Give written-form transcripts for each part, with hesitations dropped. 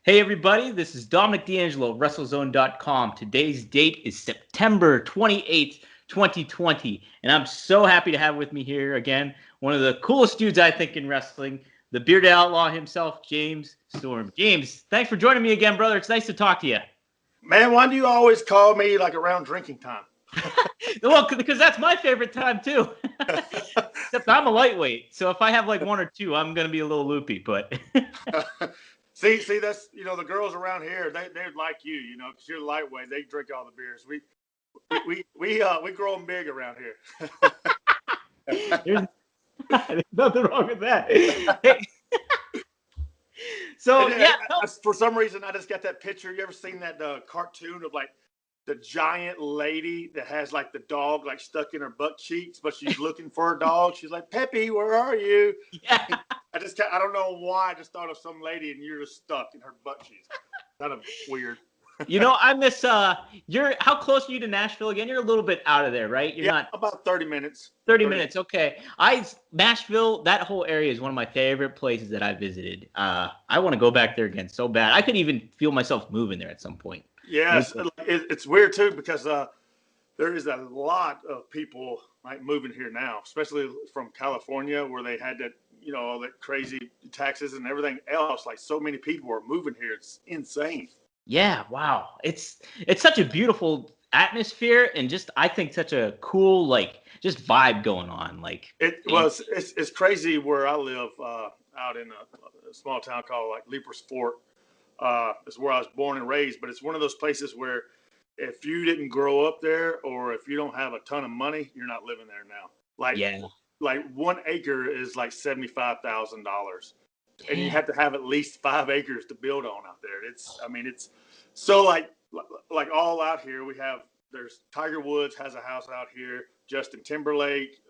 Hey everybody, this is Dominic D'Angelo, WrestleZone.com. Today's date is September 28th, 2020, and I'm so happy to have with me here again one of the coolest dudes I think in wrestling, the bearded outlaw himself, James Storm. James, thanks for joining me again, brother. It's nice to talk to you. Man, why do you always call me like around drinking time? Well, because that's my favorite time too. Except I'm a lightweight, so if I have like one or two, I'm gonna be a little loopy. But see, that's the girls around here. They'd like you, because you're lightweight. They drink all the beers. We grow them big around here. there's nothing wrong with that. Hey, so yeah, for some reason I just got that picture. You ever seen that cartoon of like the giant lady that has like the dog like stuck in her butt cheeks, but she's looking for a dog? She's like, Peppy, where are you? Yeah. I don't know why. I just thought of some lady and you're just stuck in her butt cheeks. Kind of weird. I miss how close are you to Nashville again? You're a little bit out of there, right? You're not about 30 minutes. 30 minutes, okay. Nashville, that whole area is one of my favorite places that I visited. I want to go back there again so bad. I could even feel myself moving there at some point. Yeah, it's weird too because there is a lot of people like moving here now, especially from California, where they had that all that crazy taxes and everything else. Like so many people are moving here, it's insane. Yeah, wow. It's such a beautiful atmosphere and just I think such a cool just vibe going on. It's crazy where I live out in a small town called like Leapers Fort. Is where I was born and raised, but it's one of those places where if you didn't grow up there or if you don't have a ton of money, you're not living there now. Like 1 acre is like $75,000. And you have to have at least 5 acres to build on out there. It's so like all out here. There's Tiger Woods has a house out here. Justin Timberlake,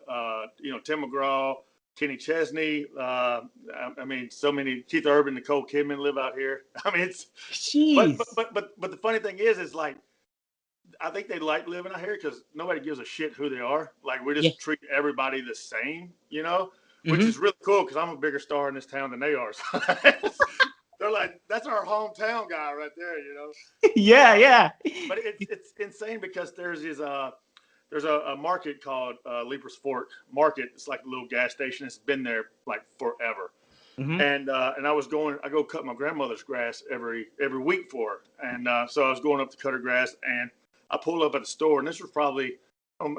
Tim McGraw, Kenny Chesney. So many. Keith Urban, Nicole Kidman live out here. Jeez. But the funny thing is like I think they like living out here because nobody gives a shit who they are. Like we just treat everybody the same, which is really cool because I'm a bigger star in this town than they are. So they're like, that's our hometown guy right there, Yeah. But it's insane because there's a market called Leapers Fort Market. It's like a little gas station. It's been there like forever. Mm-hmm. And I go cut my grandmother's grass every week for her. And so I was going up to cut her grass and I pulled up at the store, and this was probably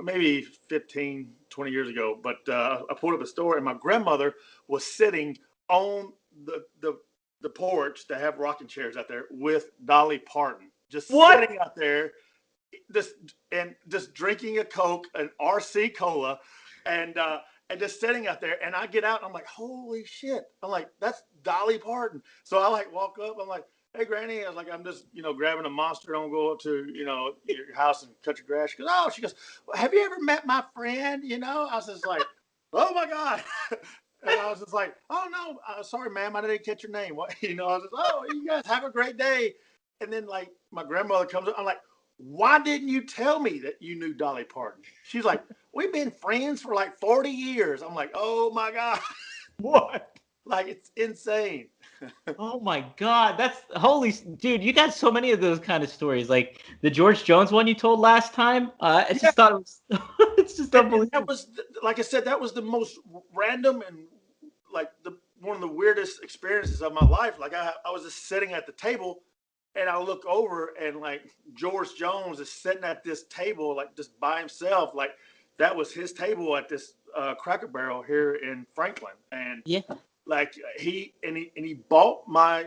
maybe 15, 20 years ago. But I pulled up at the store, and my grandmother was sitting on the porch. They have rocking chairs out there with Dolly Parton, just sitting out there, just drinking a Coke, an RC Cola, and just sitting out there. And I get out, and I'm like, holy shit! I'm like, that's Dolly Parton. So I like walk up. I'm like, hey, Granny. I was like, I'm just, grabbing a Monster. I'm going to go up to, your house and cut your grass. She goes, well, have you ever met my friend? I was just like, oh my God. And I was just like, oh no, sorry, ma'am. I didn't catch your name. What? I was just, oh, you guys have a great day. And then like my grandmother comes up. I'm like, why didn't you tell me that you knew Dolly Parton? She's like, we've been friends for like 40 years. I'm like, oh my God. What? Like, it's insane. Oh my God, that's holy dude! You got so many of those kind of stories, like the George Jones one you told last time. I just thought it was, it's just unbelievable. That was, like I said, that was the most random and like one of the weirdest experiences of my life. Like I was just sitting at the table, and I look over, and like George Jones is sitting at this table, like just by himself. Like that was his table at this Cracker Barrel here in Franklin, and like he bought my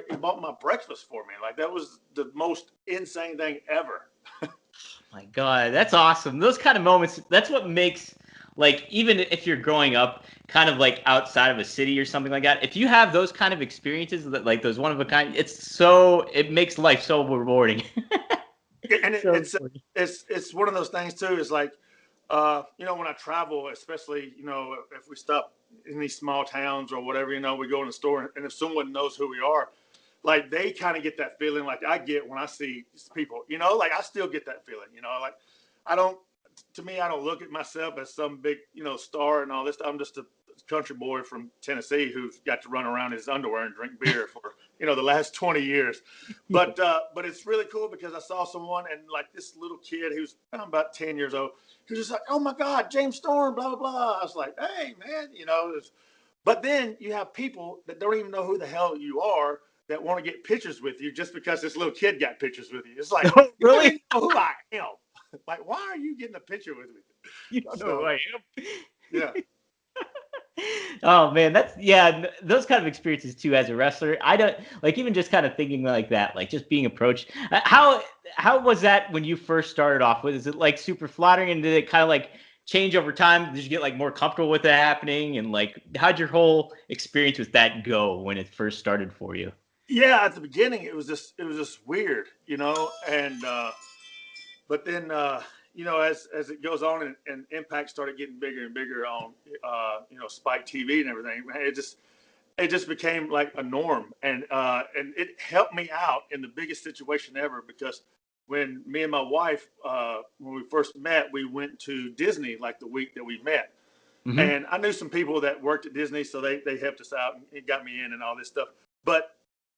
breakfast for me. Like that was the most insane thing ever. My God, that's awesome. Those kind of moments, that's what makes, like, even if you're growing up kind of like outside of a city or something like that, if you have those kind of experiences that like those one of a kind, it makes life so rewarding. And it's one of those things too, is like when I travel, especially, if we stop in these small towns or whatever, we go in the store, and if someone knows who we are, like they kind of get that feeling like I get when I see people, like I still get that feeling, like to me, I don't look at myself as some big, star and all this. I'm just a country boy from Tennessee who's got to run around in his underwear and drink beer for the last 20 years. But it's really cool because I saw someone, and like this little kid who's about 10 years old, he was just like, oh my God, James Storm, blah blah blah. I was like, hey man, but then you have people that don't even know who the hell you are that want to get pictures with you just because this little kid got pictures with you. It's like, Oh, you don't really? even know who I am. Like, why are you getting a picture with me? You don't know who I am. Yeah. Oh man, those kind of experiences too as a wrestler. I don't like even just kind of thinking like that, like just being approached. How was that when you first started off with? Is it like super flattering, and did it kind of like change over time? Did you get like more comfortable with it happening, and like how'd your whole experience with that go when it first started for you? Yeah, at the beginning it was just weird, and but then as it goes on and Impact started getting bigger and bigger on Spike TV and everything, man, it just became like a norm, and it helped me out in the biggest situation ever because when me and my wife when we first met, we went to Disney like the week that we met. Mm-hmm. And I knew some people that worked at Disney, so they helped us out and got me in and all this stuff. But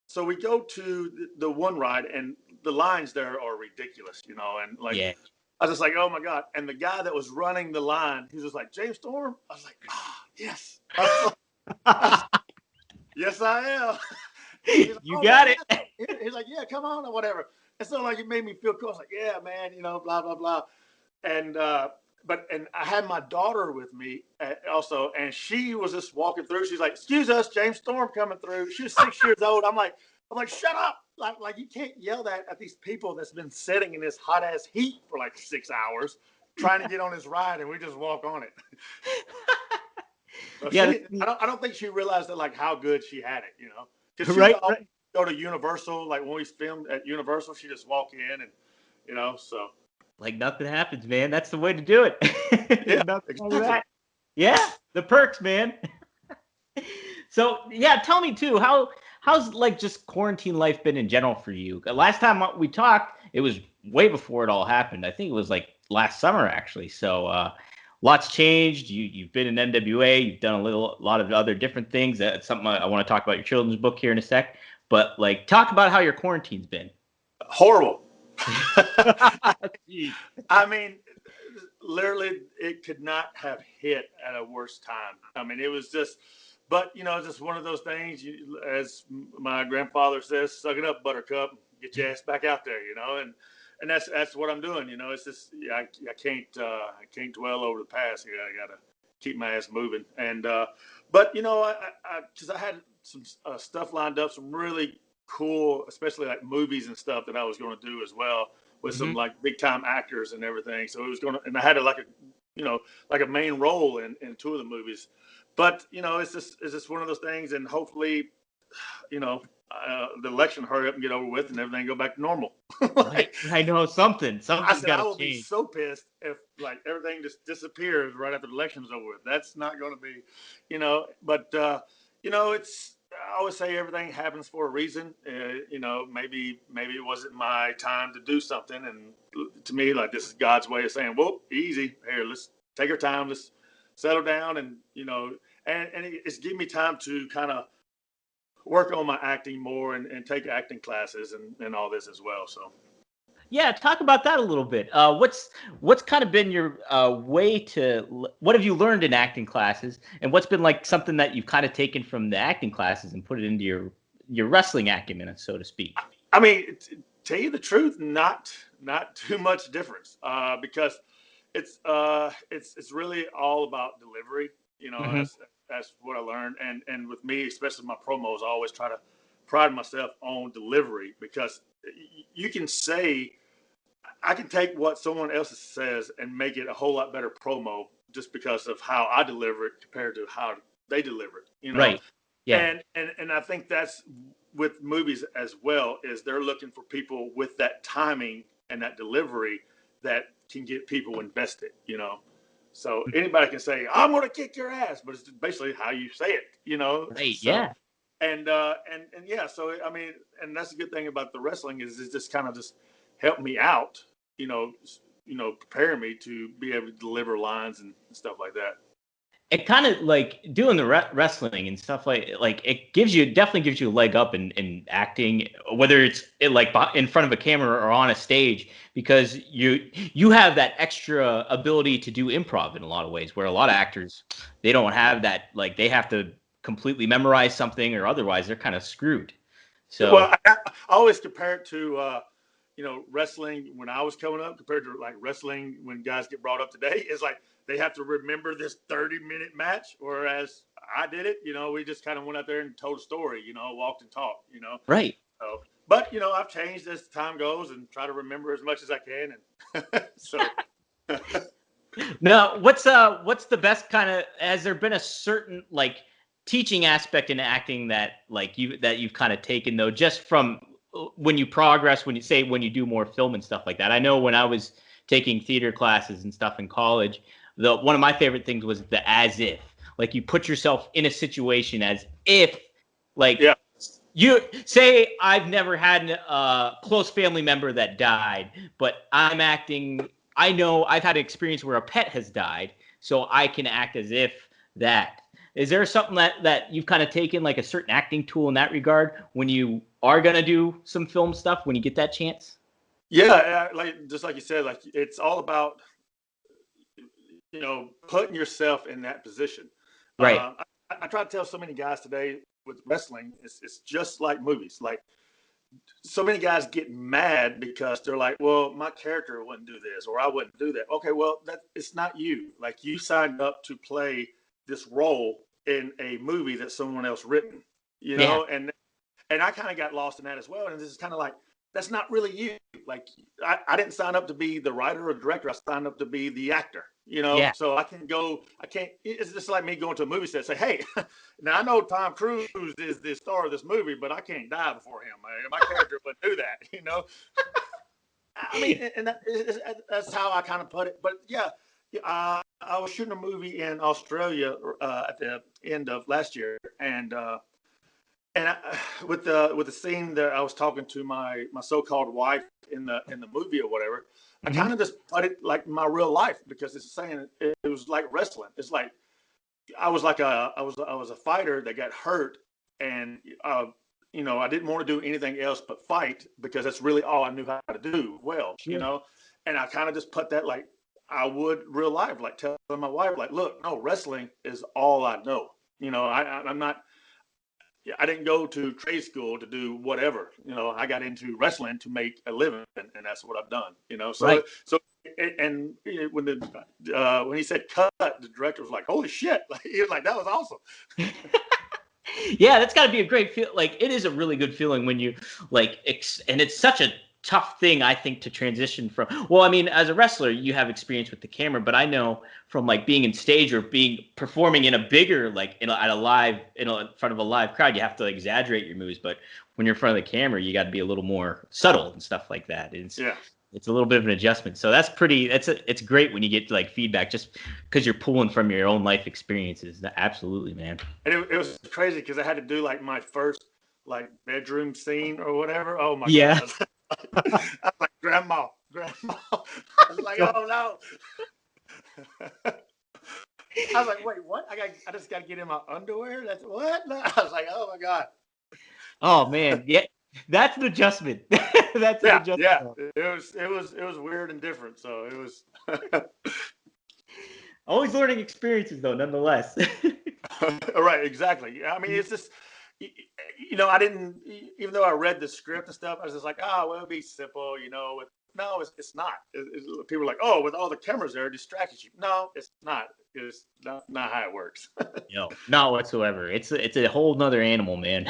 so we go to the one ride, and the lines there are ridiculous, and like Yeah. I was just like, oh my God. And the guy that was running the line, he was just like, James Storm? I was like, yes. I was like, yes, I am. He's like, You oh, got man. it. He's like, yeah, come on or whatever. And so like it made me feel cool. I was like, yeah, man, blah, blah, blah. And and I had my daughter with me also, and she was just walking through. She's like, excuse us, James Storm coming through. She was 6 years old. I'm like, shut up. Like you can't yell that at these people that's been sitting in this hot ass heat for like 6 hours trying to get on this ride, and we just walk on it. So Yeah. I don't think she realized that like how good she had it, because she Right. would go to Universal. Like when we filmed at Universal, she just walk in and so. Like nothing happens, man. That's the way to do it. Yeah, Nothing wrong with exactly. that. Yeah, the perks, man. So yeah, tell me too, how's like just quarantine life been in general for you? Last time we talked, it was way before it all happened. I think it was like last summer actually. So lots changed. You've been in NWA. You've done a lot of other different things. That's something I want to talk about your children's book here in a sec. But like, talk about how your quarantine's been. Horrible. I mean, literally, it could not have hit at a worse time. I mean, it was just, but just one of those things. As my grandfather says, "Suck it up, Buttercup. Get your ass back out there." And that's what I'm doing. It's just I can't dwell over the past here. I gotta keep my ass moving. And but because I had some stuff lined up, some really cool, especially like movies and stuff that I was going to do as well with some like big time actors and everything. So it was and I had like a main role in two of the movies. But it's just one of those things, and hopefully, the election hurry up and get over with, and everything go back to normal. I know something's got to change. I will be so pissed if like everything just disappears right after the election's over with. That's not going to be, But it's. I always say everything happens for a reason. Maybe it wasn't my time to do something, and to me, like this is God's way of saying, "Well, easy here. Let's take our time. Let's settle down," and it's giving me time to kind of work on my acting more and take acting classes and all this as well. So. Yeah, talk about that a little bit. What's kind of been your what have you learned in acting classes, and what's been like something that you've kind of taken from the acting classes and put it into your wrestling acumen, so to speak? I mean, tell you the truth, not too much difference, because it's really all about delivery. That's what I learned, and with me, especially my promos, I always try to pride myself on delivery because you can say. I can take what someone else says and make it a whole lot better promo just because of how I deliver it compared to how they deliver it. Right. Yeah. And I think that's with movies as well, is they're looking for people with that timing and that delivery that can get people invested. So anybody can say, I'm going to kick your ass, but it's basically how you say it. Right. So, yeah. And yeah, so I mean, and that's the good thing about the wrestling is it just kind of just helped me out, preparing me to be able to deliver lines and stuff like that. it kind of like doing the wrestling and stuff like it definitely gives you a leg up in acting, whether it's like in front of a camera or on a stage, because you have that extra ability to do improv in a lot of ways, where a lot of actors, they don't have that. Like, they have to completely memorize something, or otherwise they're kind of screwed. So Well, I always compare it to wrestling when I was coming up compared to like wrestling when guys get brought up today. Is like they have to remember this 30-minute match, whereas I did it. We just kind of went out there and told a story. Walked and talked. right. So, but I've changed as time goes and try to remember as much as I can. And so. Now, what's the best kind of? Has there been a certain like teaching aspect in acting that you've kind of taken, though, just from when you progress, when you do more film and stuff like that? I know when I was taking theater classes and stuff in college, one of my favorite things was the as if, like, you put yourself in a situation as if, like, yeah. You say, I've never had a close family member that died, but I'm acting. I know I've had an experience where a pet has died, so I can act as if that. Is there something that you've kind of taken, like a certain acting tool in that regard, when you are going to do some film stuff, when you get that chance? Yeah, just like you said, like it's all about putting yourself in that position. Right. I try to tell so many guys today with wrestling, it's just like movies. Like, so many guys get mad because they're like, well, my character wouldn't do this, or I wouldn't do that. Okay, well, it's not you. Like, you signed up to play this role in a movie that someone else written, Yeah. and I kind of got lost in that as well. And this is kind of like, that's not really you. Like, I didn't sign up to be the writer or director. I signed up to be the actor, Yeah. So I can't, it's just like me going to a movie set and say, hey, now I know Tom Cruise is the star of this movie, but I can't die before him. My character wouldn't do that, I mean, and that's how I kind of put it. But yeah, I was shooting a movie in Australia at the end of last year, and with the scene that I was talking to my so-called wife in the movie or whatever, I kind of just put it like my real life, because it's saying it was like wrestling. It's like I was a fighter that got hurt, and I didn't want to do anything else but fight, because that's really all I knew how to do well. Sure. And I kind of just put that like I would real life, like telling my wife, like, look, no, wrestling is all I know. I'm not. I didn't go to trade school to do whatever. I got into wrestling to make a living, and that's what I've done. Right. And when he said cut, the director was like, "Holy shit!" Like, he was like, "That was awesome." Yeah, that's got to be a great feel. Like, it is a really good feeling when you like, and it's such a tough thing, I think, to transition from. Well, I mean, as a wrestler, you have experience with the camera, but I know from like being in stage or performing in a bigger, like in front of a live crowd, you have to exaggerate your moves. But when you're in front of the camera, you got to be a little more subtle and stuff like that. It's a little bit of an adjustment. So it's great when you get like feedback, just because you're pulling from your own life experiences. Absolutely, man. And it was crazy because I had to do like my first like bedroom scene or whatever. Oh my Yeah. God. I was like, grandma. I was like, oh no. I was like, wait, what? I just got to get in my underwear? That's what? No. I was like, oh my God. Oh man. Yeah. That's an adjustment. That's an adjustment. Yeah. It was weird and different. So it was always learning experiences, though, nonetheless. right, exactly. I mean, it's just I didn't, even though I read the script and stuff, I was just like, well, it'll be simple, no, it's not. People are like, oh, with all the cameras there, it distracts you. No, it's not. It's not how it works. No, not whatsoever. It's a whole nother animal, man.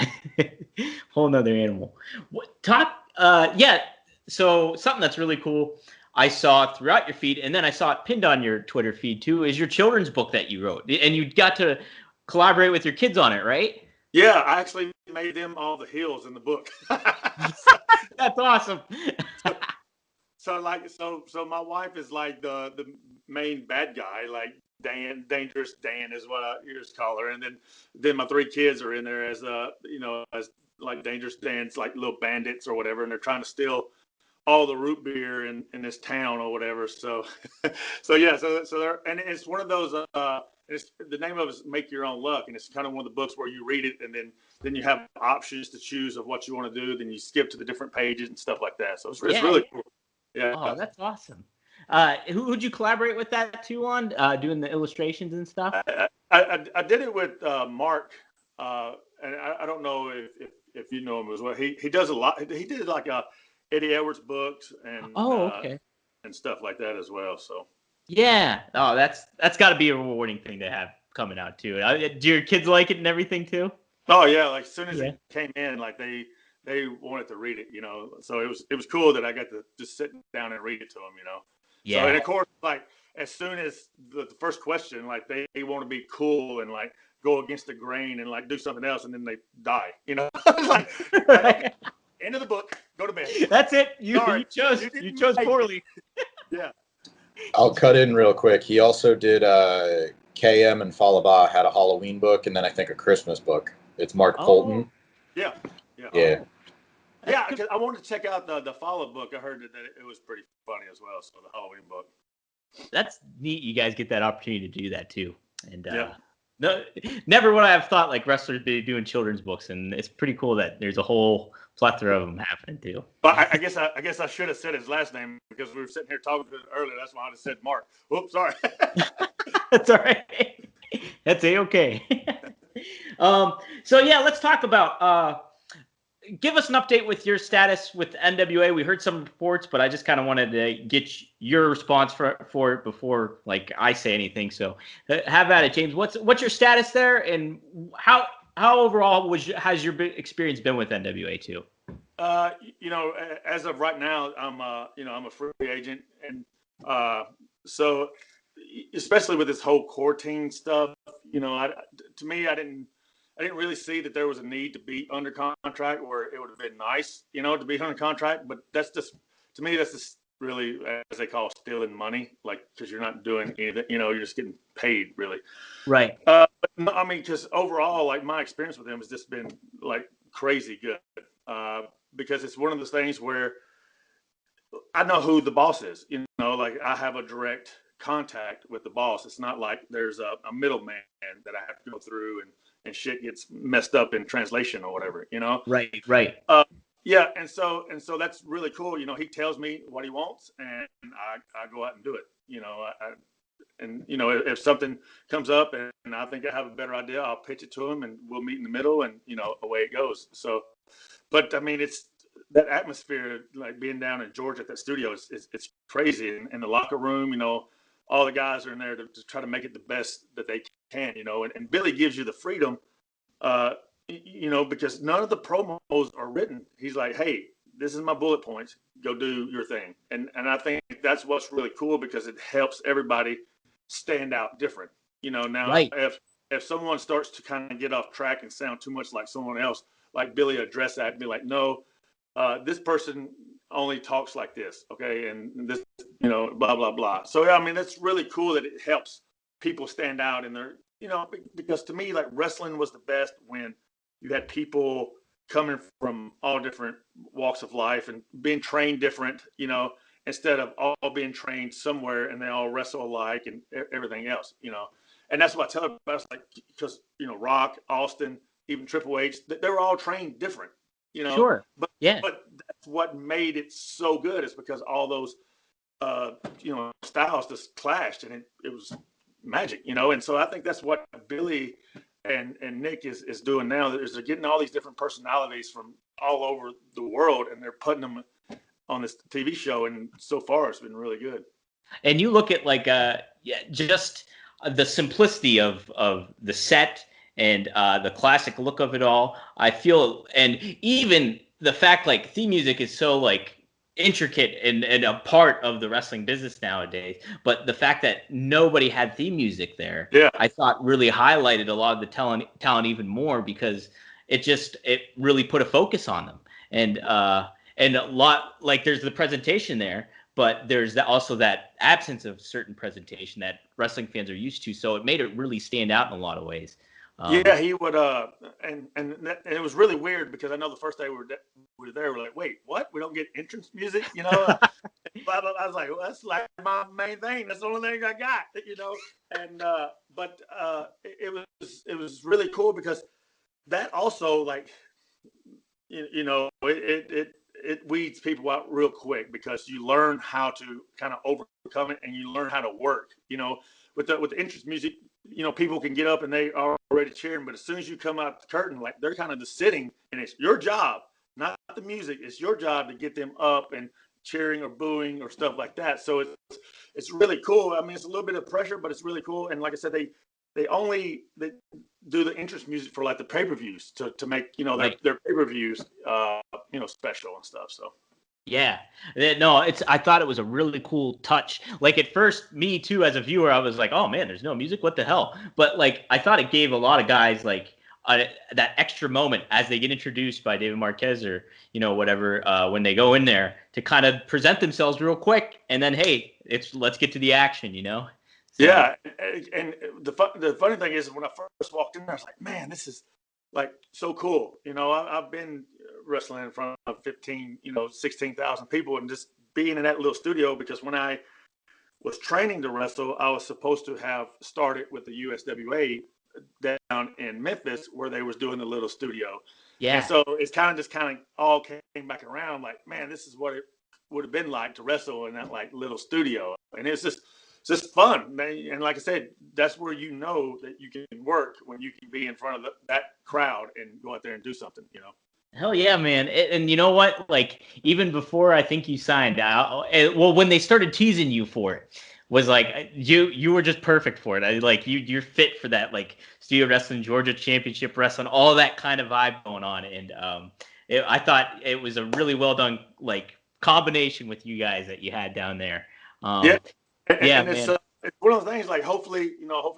Whole nother animal. Yeah. So something that's really cool, I saw throughout your feed, and then I saw it pinned on your Twitter feed too, is your children's book that you wrote, and you got to collaborate with your kids on it, right? Yeah, I actually made them all the heels in the book. That's awesome. So my wife is like the main bad guy, like Dangerous Dan is what I used to call her, and then my three kids are in there as as like Dangerous Dan's like little bandits or whatever, and they're trying to steal all the root beer in this town or whatever. So so they're, and it's one of those it's the name of it is Make Your Own Luck, and it's kind of one of the books where you read it and then you have options to choose of what you want to do. Then you skip to the different pages and stuff like that. So it's really cool. Yeah. Oh, that's awesome. Who'd you collaborate with that too on doing the illustrations and stuff? I did it with Mark, and I don't know if you know him as well. He does a lot. He did like Eddie Edwards books and Okay. And stuff like that as well. So yeah, oh, that's got to be a rewarding thing to have coming out too. Do your kids like it and everything too? Oh yeah, like as soon as it came in, like they wanted to read it, So it was cool that I got to just sit down and read it to them, Yeah. So and of course, like as soon as the first question, like they want to be cool and like go against the grain and like do something else, and then they die, like okay, end of the book, go to bed. That's it. You chose poorly. Yeah. I'll cut in real quick. He also did KM and Falaba had a Halloween book, and then I think a Christmas book. It's Mark Polton. Yeah. Yeah. Yeah, because I wanted to check out the Follow book. I heard that it was pretty funny as well. So the Halloween book. That's neat. You guys get that opportunity to do that too. And no, never would I have thought like wrestlers be doing children's books, and it's pretty cool that there's a whole plethora of them happening too. But I guess I should have said his last name because we were sitting here talking earlier. That's why I just said Mark. Oops, sorry. That's all right. That's okay. So yeah, let's talk about. Give us an update with your status with NWA. We heard some reports, but I just kind of wanted to get your response for it before like I say anything. So have at it, James. What's your status there, and how overall has your experience been with NWA too? As of right now, I'm a free agent, and so especially with this whole quarantine stuff, to me, I didn't really see that there was a need to be under contract, where it would have been nice, to be under contract. But that's just, to me, that's just really, as they call, stealing money, like, because you're not doing anything, you're just getting paid, really. Right. But I mean, because overall, like, my experience with them has just been like crazy good, because it's one of those things where I know who the boss is, like I have a direct contact with the boss. It's not like there's a middleman that I have to go through and shit gets messed up in translation or whatever, Right. Yeah. And so that's really cool. He tells me what he wants, and I go out and do it, if something comes up and I think I have a better idea, I'll pitch it to him and we'll meet in the middle, and, away it goes. So, but I mean, it's that atmosphere, like being down in Georgia at that studio, it's crazy. And the locker room, all the guys are in there to try to make it the best that they can, and Billy gives you the freedom, because none of the promos are written. He's like, hey, this is my bullet points. Go do your thing. And I think that's what's really cool, because it helps everybody stand out different. Now, right. If someone starts to kind of get off track and sound too much like someone else, like Billy address that and be like, no, this person only talks like this, okay, and this, blah blah blah. So I mean, it's really cool that it helps people stand out in their, because to me, like, wrestling was the best when you had people coming from all different walks of life and being trained different, instead of all being trained somewhere and they all wrestle alike and everything else, and that's what I tell everybody, like, because Rock, Austin, even Triple H, they were all trained different. Sure. But that's what made it so good, is because all those styles just clashed, and it was magic, and so I think that's what Billy and Nick is doing now. Is they're getting all these different personalities from all over the world, and they're putting them on this TV show, and so far it's been really good. And you look at like just the simplicity of the set and the classic look of it all. I feel, and even the fact like theme music is so like intricate and a part of the wrestling business nowadays, but the fact that nobody had theme music there, I thought really highlighted a lot of the talent even more, because it really put a focus on them. And a lot, like, there's the presentation there, but there's also that absence of certain presentation that wrestling fans are used to. So it made it really stand out in a lot of ways. He would, and it was really weird, because I know the first day we were there, we're like, wait, what? We don't get entrance music, I was like, well, that's like my main thing. That's the only thing I got, And it was really cool because that also like it weeds people out real quick because you learn how to kind of overcome it and you learn how to work. With the interest music, people can get up and they are already cheering, but as soon as you come out the curtain, like they're kind of just sitting, and it's your job, not the music. It's your job to get them up and cheering or booing or stuff like that. So it's really cool. I mean, it's a little bit of pressure, but it's really cool. And like I said, they do the interest music for like the pay-per-views to make their pay-per-views special and stuff. So yeah, no, I thought it was a really cool touch. Like at first, me too, as a viewer, I was like, oh man, there's no music, what the hell? But like I thought it gave a lot of guys like that extra moment as they get introduced by David Marquez or whatever when they go in there to kind of present themselves real quick, and then hey, let's get to the action, So, yeah, and the funny thing is when I first walked in there, I was like, man, this is like so cool. I've been wrestling in front of 16,000 people, and just being in that little studio, because when I was training to wrestle, I was supposed to have started with the USWA down in Memphis where they was doing the little studio. yeah. And so it's kind of all came back around like, man, this is what it would have been like to wrestle in that like little studio. And it's just fun. And like I said, that's where that you can work, when you can be in front of that crowd and go out there and do something, Hell yeah, man. And you know what? Like, even before I think you signed, when they started teasing you for it, was like, you were just perfect for it. Like, you're fit for that, like, Studio Wrestling, Georgia Championship Wrestling, all that kind of vibe going on. And I thought it was a really well done, like, combination with you guys that you had down there. And man. It's one of the things, like, hopefully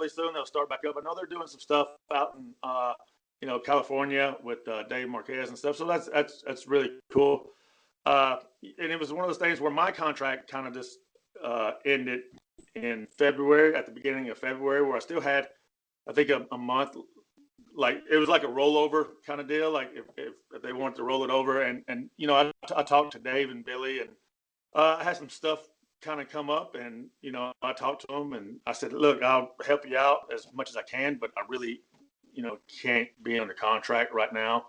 soon they'll start back up. I know they're doing some stuff out in, California with Dave Marquez and stuff. So that's really cool. And it was one of those things where my contract kind of just ended in February, at the beginning of February, where I still had, I think, a month. Like, it was like a rollover kind of deal. Like if they wanted to roll it over, and I talked to Dave and Billy, and I had some stuff kind of come up, and I talked to them, and I said, look, I'll help you out as much as I can, but I really can't be under contract right now.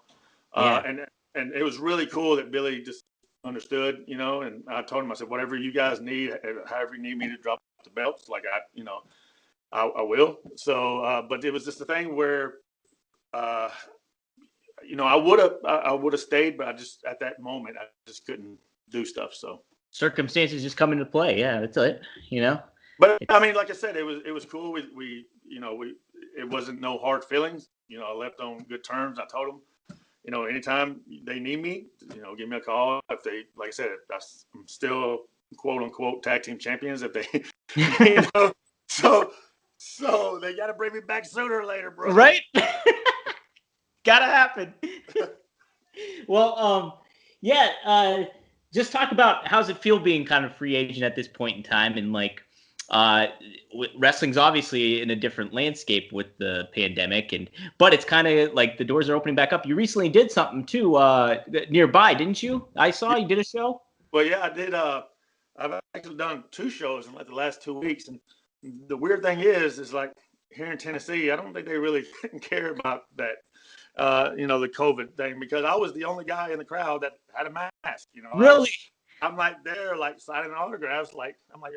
And it was really cool that Billy just understood, and I told him, I said, whatever you guys need, however you need me to drop the belts, like I will. So but it was just a thing where I would have stayed, but I just, at that moment, I just couldn't do stuff. So circumstances just come into play. Yeah, that's it. But I mean, like I said, it was cool. We it wasn't no hard feelings. I left on good terms. I told them, anytime they need me, give me a call. If they, like I said, I'm still quote unquote tag team champions. If they, so they got to bring me back sooner or later, bro. Right? Gotta happen. Well, just talk about, how's it feel being kind of free agent at this point in time, and like, wrestling's obviously in a different landscape with the pandemic, but it's kind of like the doors are opening back up. You recently did something too nearby, didn't you? I saw you did a show. Well, yeah, I did. I've actually done 2 shows in like the last 2 weeks, and the weird thing is like, here in Tennessee, I don't think they really care about that. The COVID thing, because I was the only guy in the crowd that had a mask. Really? I'm like there, like signing autographs. Like, I'm like,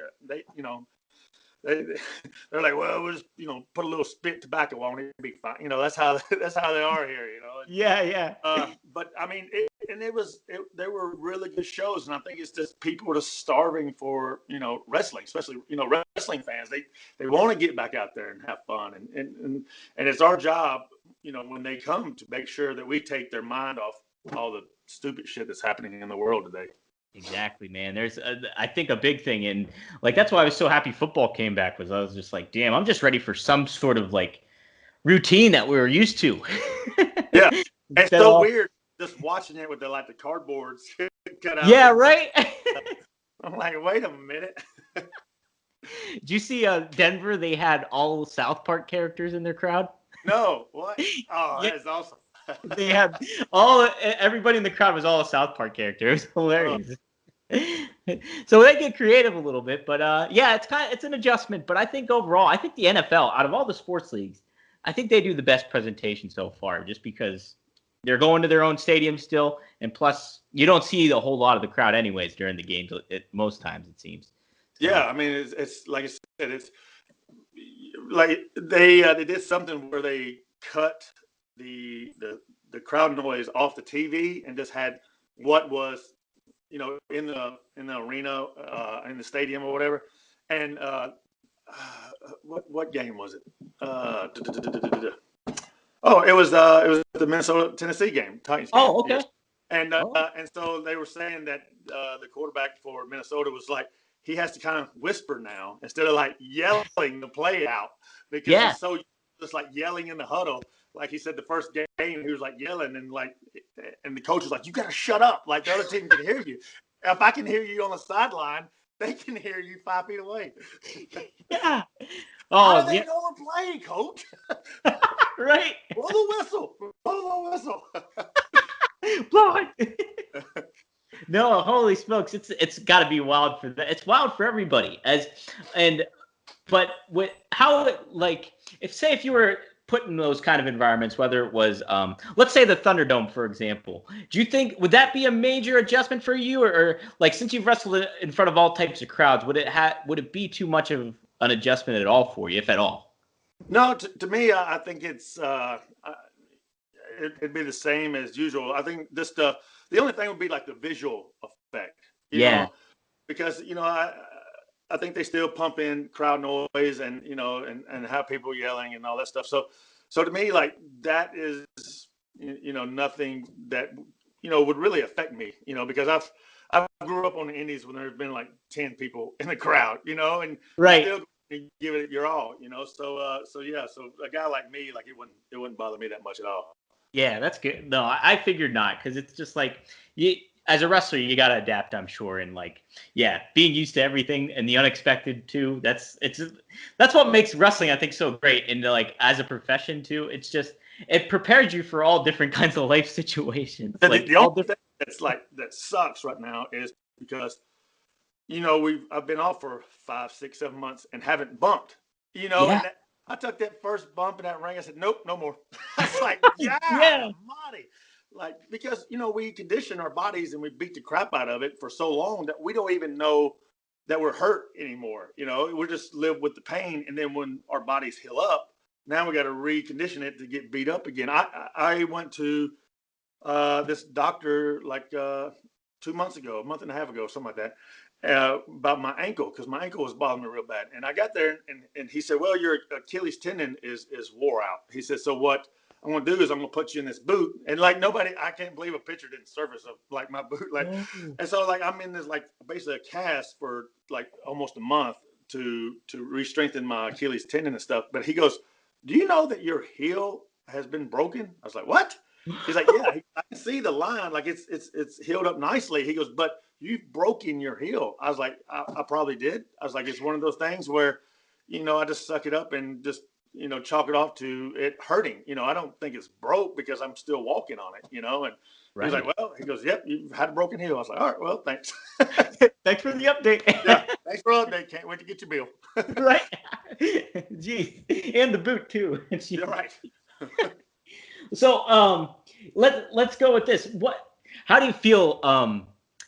they're like, well, we'll just put a little spit tobacco on it, be fine. That's how they are here. Yeah. But I mean, they were really good shows, and I think it's just people are just starving for wrestling, especially wrestling fans. They want to get back out there and have fun, and it's our job, when they come, to make sure that we take their mind off all the stupid shit that's happening in the world today. Exactly, man. There's, I think, a big thing, and like that's why I was so happy football came back, was I was just like, damn, I'm just ready for some sort of like routine that we were used to. Yeah, it's so weird just watching it with the cardboards cut out. Yeah, right. I'm like, wait a minute. Did you see Denver? They had all South Park characters in their crowd. No, what? Oh, Yeah. that's awesome. They had everybody in the crowd was all a South Park character. It was hilarious. So they get creative a little bit, but yeah, it's an adjustment. But I think overall, I think the NFL, out of all the sports leagues, I think they do the best presentation so far, just because they're going to their own stadium still, and plus you don't see a whole lot of the crowd anyways during the games. Most times it seems. So. Yeah, I mean, it's like I said, it's like they did something where they cut the crowd noise off the TV and just had what was in the arena in the stadium or whatever. And what game was it? Oh, it was the Minnesota Tennessee game, Titans game. Oh, okay. Yes. And so they were saying that the quarterback for Minnesota was like, he has to kind of whisper now instead of like yelling the play out, because he's so just like yelling in the huddle. Like he said, the first game he was like yelling and the coach was like, "You got to shut up! Like the other team can hear you. If I can hear you on the sideline, they can hear you 5 feet away." Yeah. Oh, how do they know we're playing, coach? Right. Blow the whistle. Blow the whistle. Blow it. No, holy smokes! It's got to be wild for that. It's wild for everybody. But if you were put in those kind of environments, whether it was let's say the Thunderdome, for example, do you think would that be a major adjustment for you, or like since you've wrestled in front of all types of crowds, would it be too much of an adjustment at all for you, if at all? No, to me, I think it'd be the same as usual. I think the only thing would be like the visual effect. You know, because I think they still pump in crowd noise and and have people yelling and all that stuff. So to me, like that is nothing that would really affect me. Because I grew up on the Indies when there's been like 10 people in the crowd. And still give it your all. So a guy like me, like it wouldn't bother me that much at all. Yeah, that's good. No, I figured not, because it's just like as a wrestler, you got to adapt, I'm sure, and being used to everything and the unexpected too. That's what makes wrestling, I think, so great. And as a profession too, it prepares you for all different kinds of life situations. The only thing that sucks right now is because I've been off for 5, 6, 7 months and haven't bumped. And I took that first bump in that ring. I said, nope, no more. I was like, body. Like, because, we condition our bodies and we beat the crap out of it for so long that we don't even know that we're hurt anymore. We just live with the pain. And then when our bodies heal up, now we got to recondition it to get beat up again. I went to this doctor like 2 months ago, a month and a half ago, something like that. About my ankle, because my ankle was bothering me real bad. And I got there and he said, well, your Achilles tendon is wore out. He said, so what I'm going to do is I'm going to put you in this boot. And I can't believe a picture didn't surface of like my boot. And so I'm in this basically a cast for like almost a month to re-strengthen my Achilles tendon and stuff. But he goes, do you know that your heel has been broken? I was like, what? He's like, yeah, I can see the line. Like it's healed up nicely. He goes, but you've broken your heel. I was like, I probably did. I was like, it's one of those things where, I just suck it up and just, chalk it off to it hurting. I don't think it's broke because I'm still walking on it, and he's like, well, he goes, yep, you've had a broken heel. I was like, all right, well, thanks. Thanks for the update. Yeah, thanks for the update. Can't wait to get your bill. Right. Geez. And the boot too. You're right. So let's go with this. How do you feel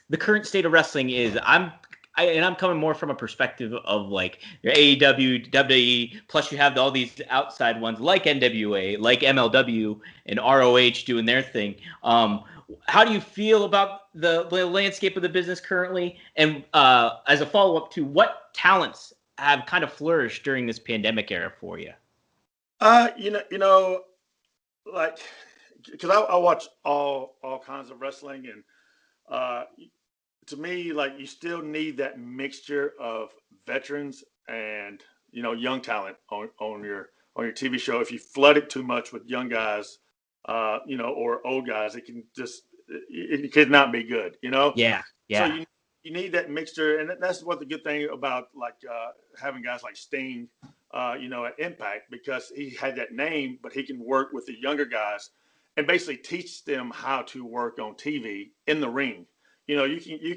the current state of wrestling is? I'm coming more from a perspective of like your AEW, WWE, plus you have all these outside ones like NWA, like MLW and ROH doing their thing. How do you feel about the landscape of the business currently? And as a follow-up to, what talents have kind of flourished during this pandemic era for you? Like, because I watch all kinds of wrestling, and to me, like, you still need that mixture of veterans and young talent on your TV show. If you flood it too much with young guys, or old guys, it could not be good. Yeah. So you need that mixture, and that's what the good thing about having guys like Sting, at Impact, because he had that name, but he can work with the younger guys and basically teach them how to work on TV in the ring. You know, you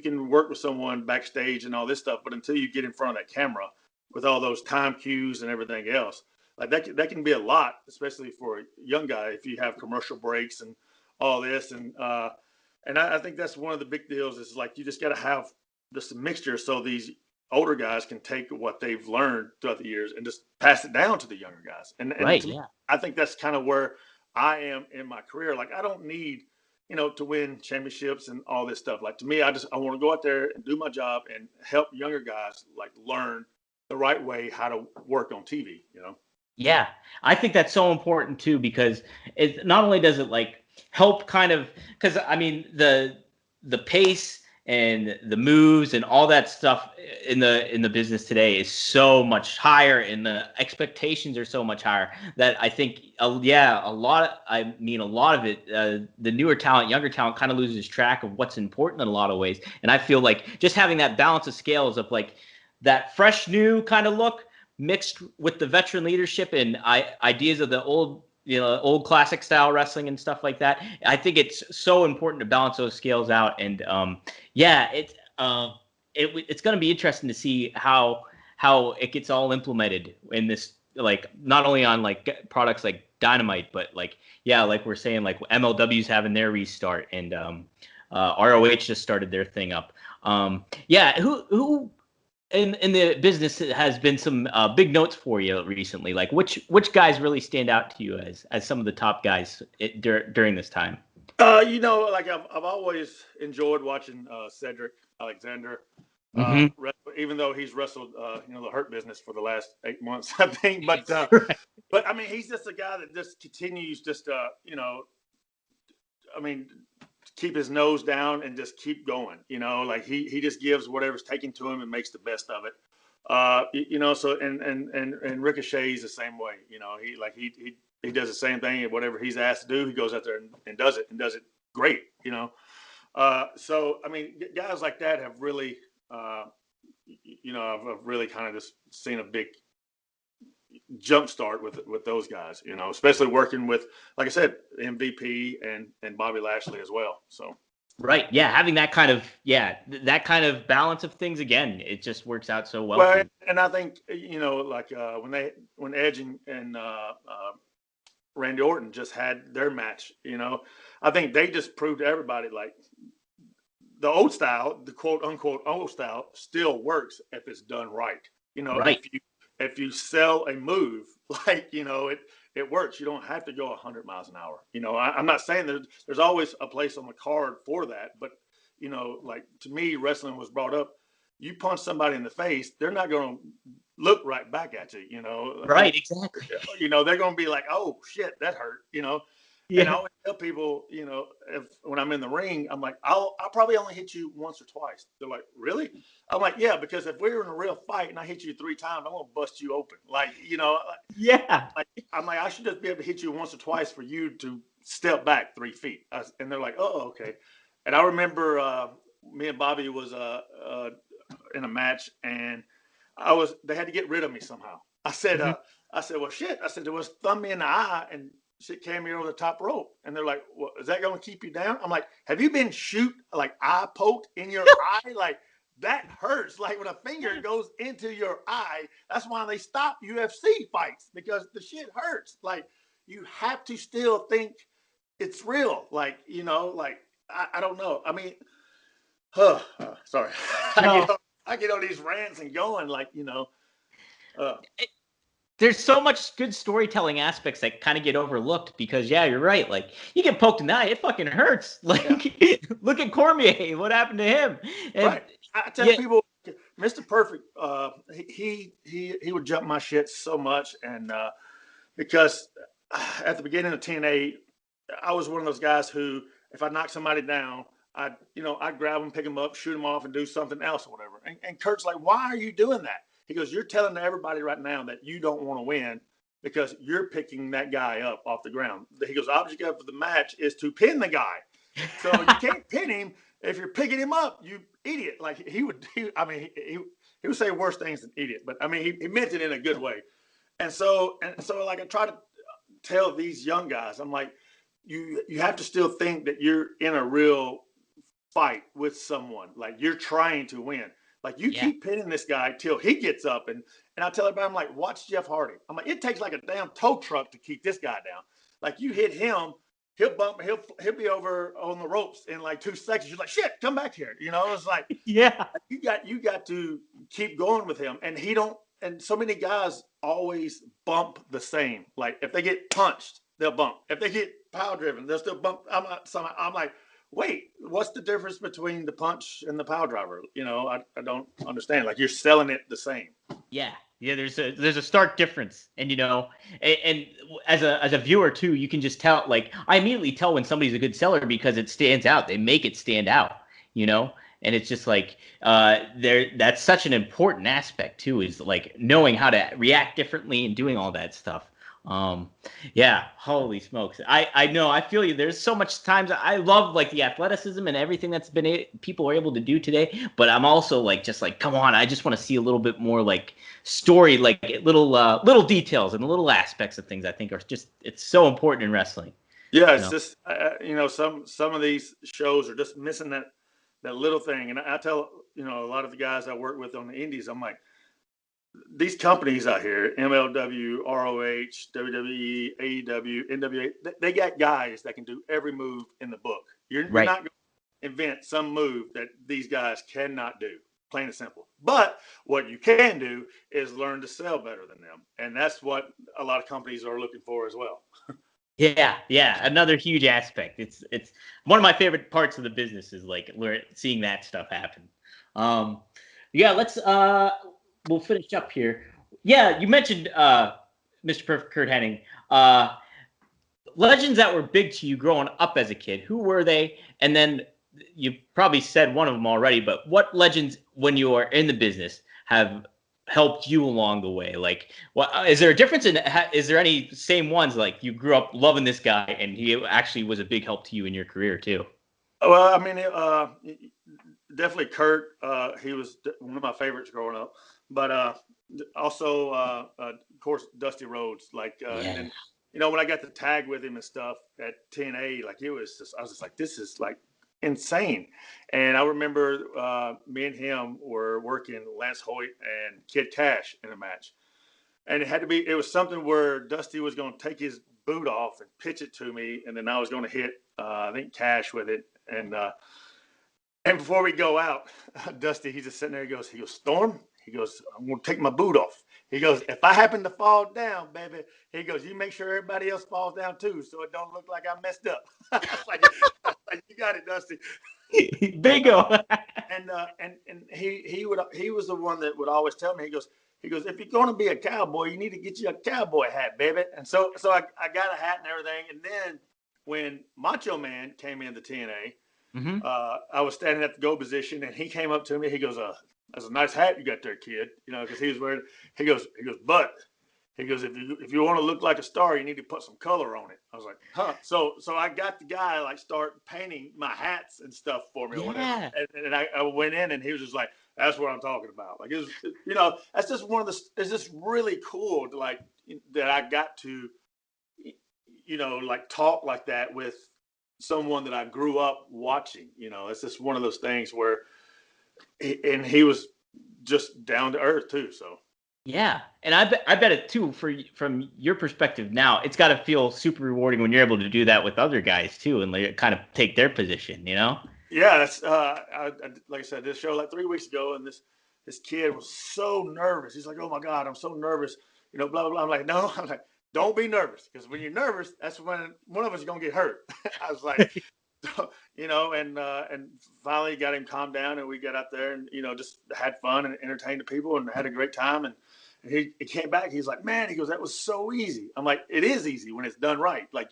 can work with someone backstage and all this stuff, but until you get in front of that camera with all those time cues and everything else, like that can be a lot, especially for a young guy if you have commercial breaks and all this. And I think that's one of the big deals is like you just got to have this mixture so these older guys can take what they've learned throughout the years and just pass it down to the younger guys. And Right. to me, Yeah. I think that's kind of where I am in my career. Like I don't need, you know, to win championships and all this stuff. Like to me, I want to go out there and do my job and help younger guys like learn the right way how to work on TV, you know? Yeah, I think that's so important too because it not only does it like help kind of because I mean the pace and the moves and all that stuff in the business today is so much higher and the expectations are so much higher that I think a lot of it the newer talent, younger talent kind of loses track of what's important in a lot of ways. And I feel like just having that balance of scales of like that fresh new kind of look mixed with the veteran leadership and ideas of the old classic style wrestling and stuff like that. I think it's so important to balance those scales out. And it's going to be interesting to see how it gets all implemented in this, like not only on like products like Dynamite, but like like we're saying, like MLW's having their restart and ROH just started their thing up. Who in the business has been some big notes for you recently? Like which guys really stand out to you as some of the top guys during this time? You know, like I've always enjoyed watching Cedric Alexander. Even though he's wrestled, the Hurt Business for the last 8 months, I think. But but I mean, he's just a guy that just continues keep his nose down and just keep going. You know, like he just gives whatever's taken to him and makes the best of it. So and Ricochet's the same way. You know, he does the same thing. And whatever he's asked to do, he goes out there and does it great. You know, so I mean, guys like that have really, I've really kind of just seen a big jump start with those guys. You know, especially working with, like I said, MVP and Bobby Lashley as well. So. Right. Yeah. Having that kind of balance of things again, it just works out so well. Well, and I think, when Edge and Randy Orton just had their match, I think they just proved to everybody like the old style, the quote unquote old style still works if it's done right. You know, right. If you sell a move, like, it works. You don't have to go 100 miles an hour. You know, I'm not saying there's always a place on the card for that, but like to me, wrestling was brought up. You punch somebody in the face, they're not going to look right back at you. Right, exactly. They're going to be like, "Oh shit, that hurt." Yeah. And I always tell people, when I'm in the ring, I'm like, I'll probably only hit you once or twice. They're like, "Really?" I'm like, "Yeah, because if we were in a real fight and I hit you 3 times, I'm gonna bust you open." Like, yeah. I'm like, I should just be able to hit you once or twice for you to step back 3 feet. And they're like, "Oh, okay." And I remember me and Bobby was in a match, and they had to get rid of me somehow. I said, "Well, shit." I said, "There was thumb me in the eye and shit came here over the top rope." And they're like, "Well, is that going to keep you down?" I'm like, "Have you been like eye poked in your eye? Like that hurts. Like when a finger goes into your eye, that's why they stop UFC fights, because the shit hurts. Like you have to still think it's real. Like, I don't know. I mean, sorry. No. I get on these rants and going like, there's so much good storytelling aspects that kind of get overlooked because, you're right. Like you get poked in the eye, it fucking hurts. Like look at Cormier. What happened to him? And, right. I tell people, Mr. Perfect, he would jump my shit so much. And because at the beginning of TNA, I was one of those guys who, if I knocked somebody down, I'd grab them, pick them up, shoot them off, and do something else or whatever. And Kurt's like, "Why are you doing that?" He goes, "You're telling everybody right now that you don't want to win because you're picking that guy up off the ground." He goes, "The object of the match is to pin the guy. So you can't pin him if you're picking him up, you idiot." Like he would say worse things than idiot, but I mean, he meant it in a good way. And so like I try to tell these young guys, I'm like, you have to still think that you're in a real fight with someone, like you're trying to win. Like you keep pinning this guy till he gets up, and I tell everybody, I'm like, watch Jeff Hardy. I'm like, it takes like a damn tow truck to keep this guy down. Like you hit him, he'll be over on the ropes in like 2 seconds. You're like, shit, come back here. You know, it's like you got to keep going with him, and he don't. And so many guys always bump the same. Like if they get punched, they'll bump. If they get power driven, they'll still bump. I'm like, wait, what's the difference between the punch and the power driver? You know, I don't understand. Like you're selling it the same. Yeah. There's a stark difference, and you know, and as a viewer too, you can just tell. Like I immediately tell when somebody's a good seller because it stands out. They make it stand out, you know. And it's just like that's such an important aspect too, is like knowing how to react differently and doing all that stuff. Holy smokes. I know, I feel you. There's so much times I love like the athleticism and everything that's been people are able to do today, but I'm also like, just like, come on, I just want to see a little bit more like story, like little details and little aspects of things I think are just, it's so important in wrestling. Yeah, it's just, some of these shows are just missing that little thing. And I tell, a lot of the guys I work with on the indies, I'm like, these companies out here, MLW, ROH, WWE, AEW, NWA, they got guys that can do every move in the book. You're not going to invent some move that these guys cannot do, plain and simple. But what you can do is learn to sell better than them. And that's what a lot of companies are looking for as well. Yeah. Another huge aspect. It's one of my favorite parts of the business is like seeing that stuff happen. Let's we'll finish up here. Yeah, you mentioned Mr. Perfect Kurt Hennig. Legends that were big to you growing up as a kid. Who were they? And then you probably said one of them already, but what legends when you are in the business have helped you along the way? Like, what is there a difference in? Is there any same ones like you grew up loving this guy and he actually was a big help to you in your career too? Well, I mean, definitely Kurt. He was one of my favorites growing up, but also, of course, Dusty Rhodes. Like, and when I got to tag with him and stuff at TNA, like I was just like, this is like insane. And I remember me and him were working Lance Hoyt and Kid Cash in a match, and it was something where Dusty was going to take his boot off and pitch it to me, and then I was going to hit I think Cash with it. And before we go out, Dusty, he's just sitting there. He goes, Storm. He goes, I'm going to take my boot off. He goes, if I happen to fall down, baby, he goes, you make sure everybody else falls down too, so it don't look like I messed up. like, you got it, Dusty. Bingo. And he was the one that would always tell me. He goes, if you're going to be a cowboy, you need to get you a cowboy hat, baby. And so I got a hat and everything. And then when Macho Man came into TNA, I was standing at the go position, and he came up to me. He goes, "That's a nice hat you got there, kid." Because he was wearing. He goes, but he goes, if you want to look like a star, you need to put some color on it. I was like, huh. So I got the guy like start painting my hats and stuff for me. Yeah. And I went in, and he was just like, "That's what I'm talking about." Like it was, that's just one of the. It's just really cool to like that I got to, like talk like that with someone that I grew up watching. It's just one of those things where, and he was just down to earth too. So yeah, and I bet it too. From your perspective now, it's got to feel super rewarding when you're able to do that with other guys too, and like kind of take their position. Yeah, that's like I said, this show like 3 weeks ago, and this kid was so nervous. He's like, "Oh my God, I'm so nervous." Blah blah blah. I'm like, "No," I'm like, "Don't be nervous, because when you're nervous, that's when one of us is gonna get hurt." I was like, and finally got him calmed down, and we got out there and just had fun and entertained the people and had a great time. And he came back. He's like, "Man," he goes, "that was so easy." I'm like, "It is easy when it's done right. Like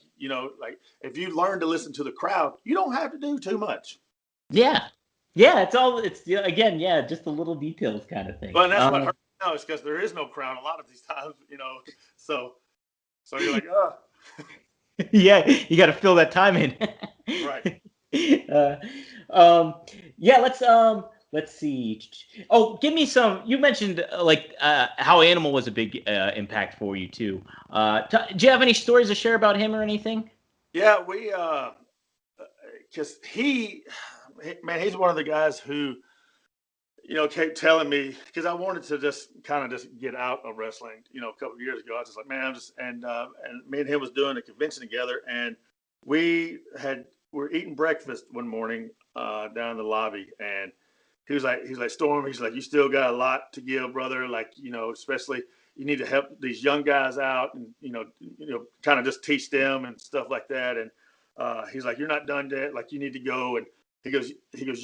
like if you learn to listen to the crowd, you don't have to do too much." Yeah, it's again, just the little details kind of thing. Well, and that's what hurts now, is because there is no crowd a lot of these times. So you're like, oh. Yeah, you got to fill that time in. Right. Let's see. Oh, give me some. You mentioned how Animal was a big impact for you too. Do you have any stories to share about him or anything? Yeah, we because man, he's one of the guys who, kept telling me, because I wanted to just kind of just get out of wrestling, a couple of years ago. I was just like, man, and me and him was doing a convention together, and we were eating breakfast one morning down in the lobby, and he's like, Storm, he's like, you still got a lot to give, brother. Like, especially you need to help these young guys out, and kind of just teach them and stuff like that. And he's like, you're not done yet. Like, you need to go. And he goes,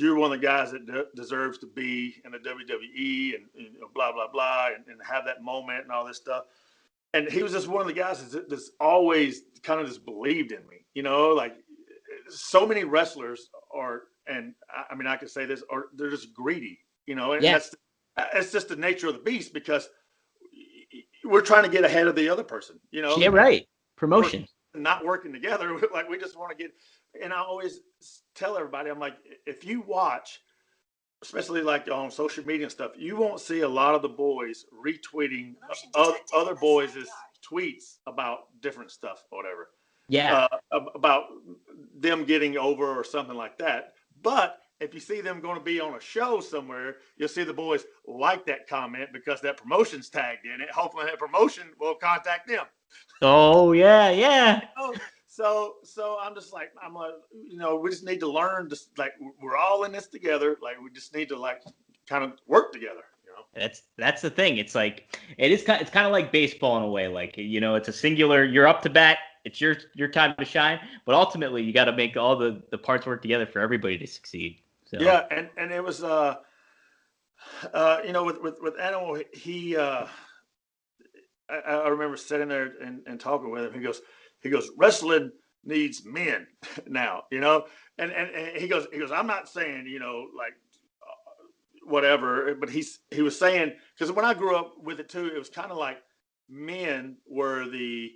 you're one of the guys that deserves to be in the WWE, and blah blah blah, and have that moment and all this stuff. And he was just one of the guys that's always kind of just believed in me. Like, so many wrestlers are, and I mean, I can say this, or they're just greedy. And it's just the nature of the beast, because we're trying to get ahead of the other person. Yeah, right. Promotion. We're not working together. Like, we just want to get. And I always tell everybody, I'm like, if you watch, especially like on social media and stuff, you won't see a lot of the boys retweeting other boys' tweets about different stuff or whatever. Yeah. About them getting over or something like that. But if you see them going to be on a show somewhere, you'll see the boys like that comment because that promotion's tagged in it. Hopefully that promotion will contact them. Oh, yeah. So I'm like, we just need to learn, just like, we're all in this together. Like, we just need to, like, kind of work together. That's the thing. It's like, it's kind of like baseball in a way. Like, it's a singular, you're up to bat. It's your time to shine, but ultimately you got to make all the parts work together for everybody to succeed. So. Yeah. And it was, with Animal, he, I remember sitting there and talking with him. He goes, wrestling needs men now, and he goes, I'm not saying, like, whatever, but he was saying, because when I grew up with it too, it was kind of like men were the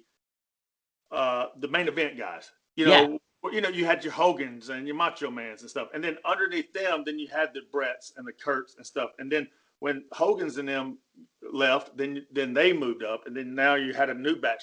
main event guys. You had your Hogans and your Macho Mans and stuff, and then underneath them, then you had the Bretts and the Kurts and stuff, and then when Hogan's and them left, then they moved up, and then now you had a new batch.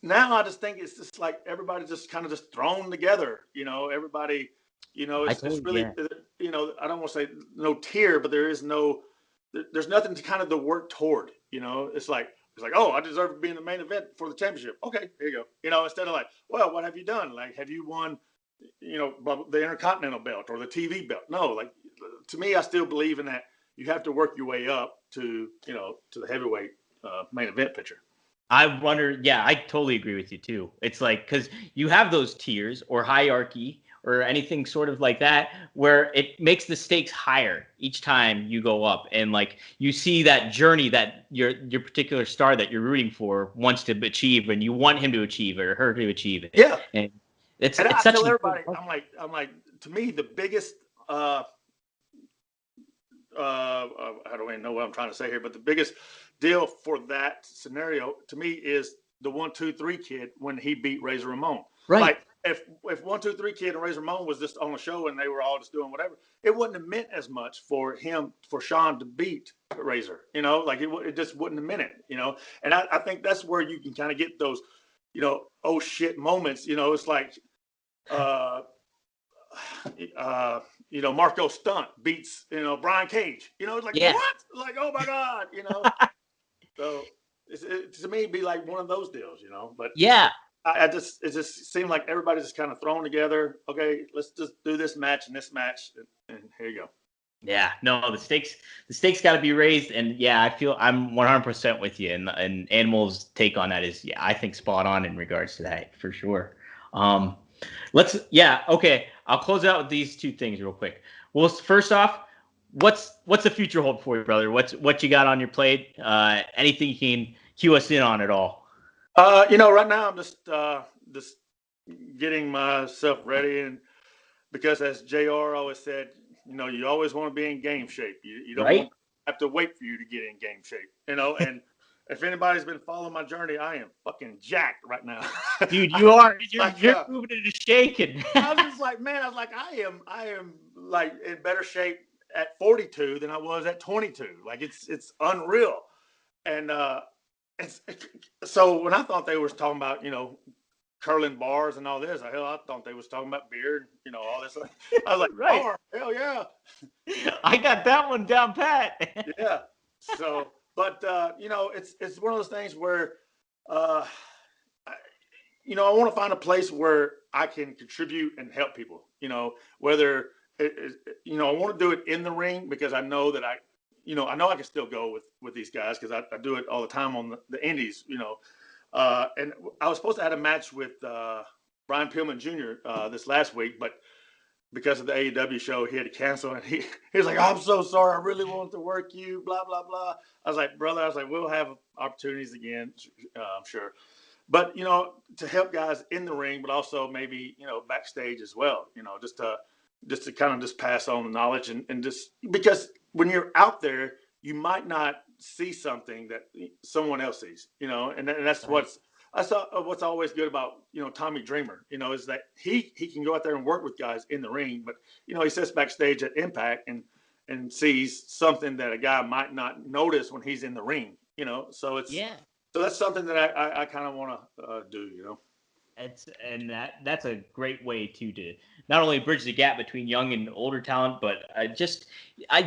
Now I just think it's just like everybody just kind of just thrown together. Everybody. It's really, I don't want to say no tier, but there's nothing to kind of to work toward. It's like, oh, I deserve to be in the main event for the championship. Okay, here you go. Instead of like, well, what have you done? Like, have you won, the Intercontinental belt or the TV belt? No, like, to me, I still believe in that. You have to work your way up to the heavyweight main event picture. I wonder. Yeah, I totally agree with you too. It's like, because you have those tiers or hierarchy or anything sort of like that, where it makes the stakes higher each time you go up, and like you see that journey that your particular star that you're rooting for wants to achieve, and you want him to achieve it or her to achieve it. Yeah, and it's I such tell everybody, I'm like, to me, the biggest I don't even know what I'm trying to say here, but the biggest deal for that scenario to me is the 1, 2, 3 kid when he beat Razor Ramon. Right. Like, if 1, 2, 3 kid and Razor Ramon was just on a show and they were all just doing whatever, it wouldn't have meant as much for Sean to beat Razor. Like, it just wouldn't have meant it. And I think that's where you can kind of get those, oh shit moments. It's like, Marco Stunt beats, Brian Cage. It's like, what? Like, oh my God, So to me, it'd be like one of those deals, But yeah. it just seemed like everybody's just kind of thrown together. Okay, let's just do this match and this match, and here you go. Yeah, no, the stakes got to be raised, and yeah, I feel I'm 100% with you. And Animal's take on that is, yeah, I think spot on in regards to that for sure. Okay, I'll close out with these two things real quick. Well, first off, what's the future hold for you, brother? What you got on your plate? Anything you can cue us in on at all? Right now I'm just getting myself ready, and because as JR always said, you always want to be in game shape. You don't have to wait for you to get in game shape, and if anybody's been following my journey, I am fucking jacked right now. Dude, you are. You're moving and shaking. I was just like, man, I am like in better shape at 42 than I was at 22. Like, it's unreal. And so when I thought they were talking about, curling bars and all this. Hell, I thought they was talking about beer, all this. I was like, Right. bar, hell yeah. I got that one down pat. Yeah. So, but it's one of those things where, I want to find a place where I can contribute and help people. Whether I want to do it in the ring because I know that I know I can still go with these guys because I do it all the time on the indies. And I was supposed to have a match with Brian Pillman Jr. This last week, but because of the AEW show, he had to cancel. And he was like, "I'm so sorry. I really wanted to work you, blah, blah, blah." I was like, "Brother," we'll have opportunities again, I'm sure. But, to help guys in the ring, but also maybe, backstage as well, just to kind of just pass on the knowledge and just because when you're out there, you might not see something that someone else sees, and that's what's always good about, Tommy Dreamer, is that he can go out there and work with guys in the ring, but, he sits backstage at Impact and sees something that a guy might not notice when he's in the ring, so so that's something that I kind of want to do, That's a great way to not only bridge the gap between young and older talent, but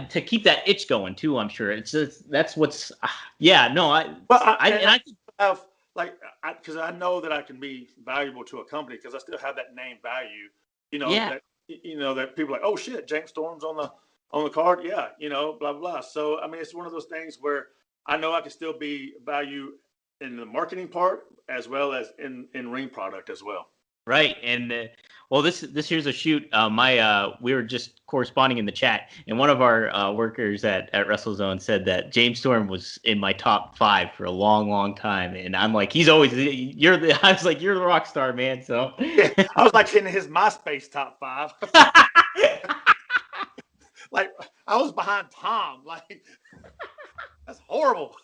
to keep that itch going too. I'm sure that's what's I have because I know that I can be valuable to a company because I still have that name value. That people are like, oh shit, James Storm's on the card, blah blah. So I mean, it's one of those things where I know I can still be value in the marketing part as well as in ring product as well. Right. And this here's a shoot. We were just corresponding in the chat, and one of our workers at WrestleZone said that James Storm was in my top 5 for a long, long time. And I'm like, I was like, you're the rock star, man. So yeah, I was like in his MySpace top 5. Like I was behind Tom. Like that's horrible.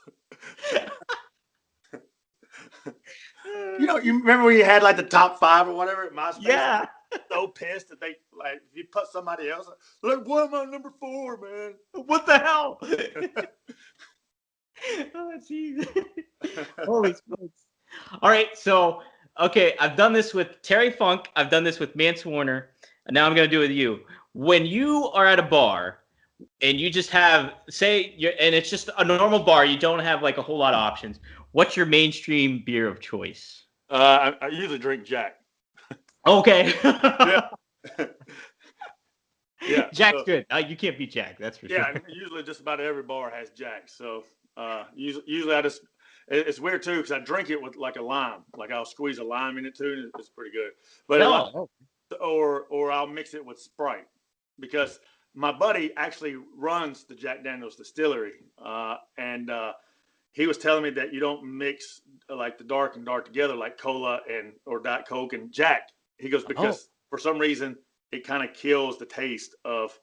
You remember when you had like the top 5 or whatever at MySpace? Yeah. So pissed that they if you put somebody else like, what am I number 4, man? What the hell? Oh, jeez. Holy smokes. All right, so okay, I've done this with Terry Funk, I've done this with Mance Warner, and now I'm gonna do it with you. When you are at a bar and you just have and it's just a normal bar, you don't have like a whole lot of options. What's your mainstream beer of choice? I usually drink Jack. Okay. Yeah. Yeah. Jack's good. You can't beat Jack. That's for sure. Yeah. Usually, just about every bar has Jack. So usually, it's weird too because I drink it with like a lime. Like I'll squeeze a lime in it too, and it's pretty good. But or I'll mix it with Sprite because my buddy actually runs the Jack Daniel's distillery, and he was telling me that you don't mix like the dark and dark together like cola or Diet Coke and Jack. He goes because for some reason it kind of kills the taste of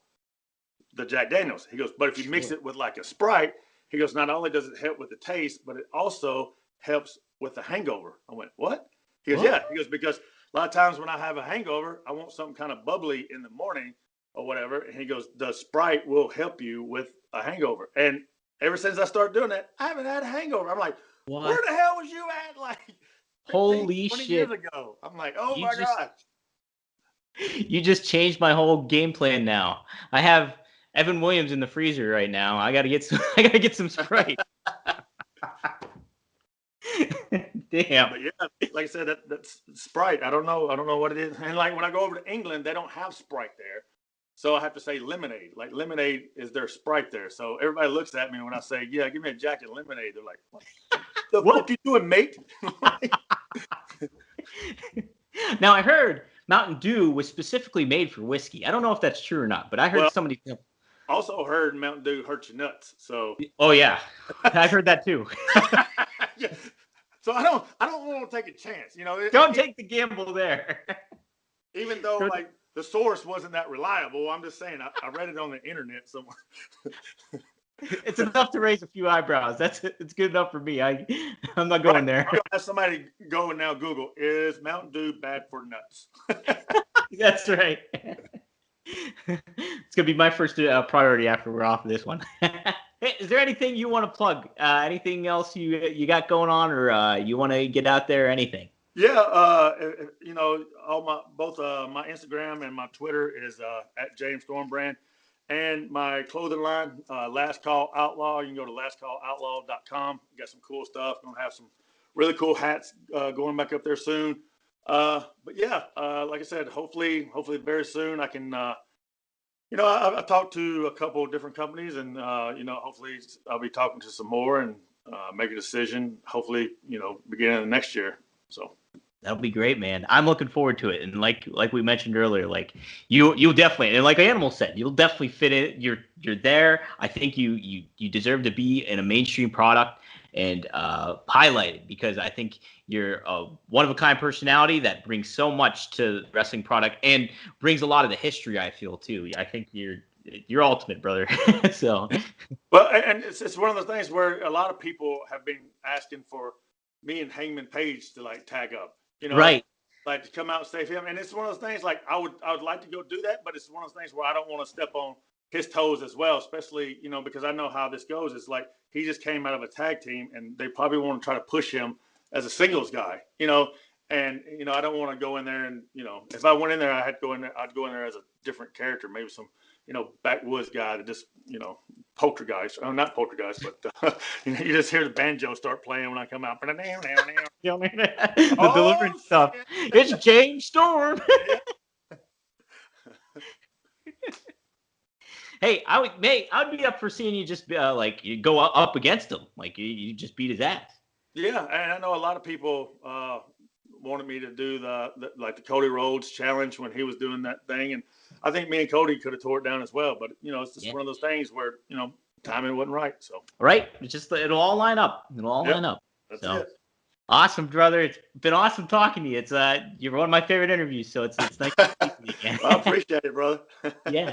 the Jack Daniel's. He goes, but if you mix it with like a Sprite, he goes, not only does it help with the taste, but it also helps with the hangover. I went, what? He goes, yeah. He goes, because a lot of times when I have a hangover, I want something kind of bubbly in the morning or whatever. And he goes, the Sprite will help you with a hangover. And ever since I started doing that, I haven't had a hangover. I'm like, what? Where the hell was you at? Like, 15, holy 20 shit. years ago. I'm like, oh my gosh. You just changed my whole game plan now. I have Evan Williams in the freezer right now. I gotta get some Sprite. Damn. But yeah, like I said, that's Sprite. I don't know what it is. And like when I go over to England, they don't have Sprite there. So I have to say lemonade. Like lemonade is their Sprite there. So everybody looks at me when I say, yeah, give me a Jack and lemonade. They're like, what the fuck you doing, mate? Now I heard Mountain Dew was specifically made for whiskey. I don't know if that's true or not, but I heard somebody also heard Mountain Dew hurts your nuts. So yeah. I've heard that too. Yeah. So I don't want to take a chance, Don't take the gamble there. Even though like the source wasn't that reliable, I'm just saying I read it on the internet somewhere. It's enough to raise a few eyebrows. It's good enough for me. I'm not going there. I'm gonna have somebody go and now Google, is Mountain Dew bad for nuts? That's right. It's gonna be my first priority after we're off of this one. Hey, is there anything you want to plug? Anything else you got going on, or you want to get out there? Anything? Yeah, both my Instagram and my Twitter is at James Stormbrand, and my clothing line, Last Call Outlaw. You can go to lastcalloutlaw.com. Got some cool stuff. Gonna have some really cool hats going back up there soon. But yeah, like I said, hopefully very soon I can. I've talked to a couple of different companies, and hopefully I'll be talking to some more and make a decision. Hopefully, beginning of next year. So. That'll be great, man. I'm looking forward to it. And like we mentioned earlier, like you'll definitely, and like Animal said, you'll definitely fit in. You're there. I think you deserve to be in a mainstream product and highlighted, because I think you're a one of a kind personality that brings so much to the wrestling product and brings a lot of the history, I feel, too. I think you're ultimate, brother. So, well, and it's one of those things where a lot of people have been asking for me and Heyman Page to like tag up. Right. Like to come out and stay for him. And it's one of those things like I would like to go do that, but it's one of those things where I don't want to step on his toes as well, especially, because I know how this goes. It's like he just came out of a tag team and they probably want to try to push him as a singles guy, and, I don't want to go in there and, if I went in there, I'd go in there as a different character, maybe some, backwoods guy that just, poltergeist. Oh, not poltergeist, but you just hear the banjo start playing when I come out. The deliverance stuff. It's James Storm. Hey, I'd be up for seeing you just you go up against him, like you just beat his ass. Yeah, and I know a lot of people wanted me to do the Cody Rhodes challenge when he was doing that thing, and I think me and Cody could have tore it down as well. But it's just one of those things where timing wasn't right. So right, it's just it'll all line up. Line up. That's it. Awesome, brother. It's been awesome talking to you. It's you're one of my favorite interviews, so it's nice to speak to you again. Well, I appreciate it, brother. Yeah.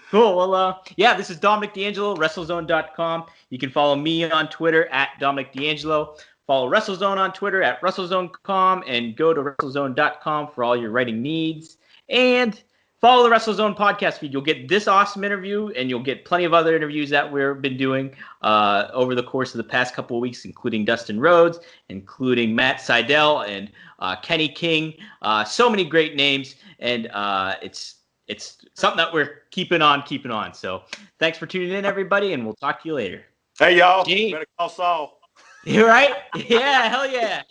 Cool. Well, this is Dominic D'Angelo, WrestleZone.com. You can follow me on Twitter at Dominic D'Angelo. Follow WrestleZone on Twitter at WrestleZone.com, and go to WrestleZone.com for all your writing needs. And follow the WrestleZone podcast feed. You'll get this awesome interview, and you'll get plenty of other interviews that we've been doing over the course of the past couple of weeks, including Dustin Rhodes, including Matt Seidel, and Kenny King. So many great names, and it's something that we're keeping on. So thanks for tuning in, everybody, and we'll talk to you later. Hey, y'all. Better call Saul. You're right? Yeah, hell yeah.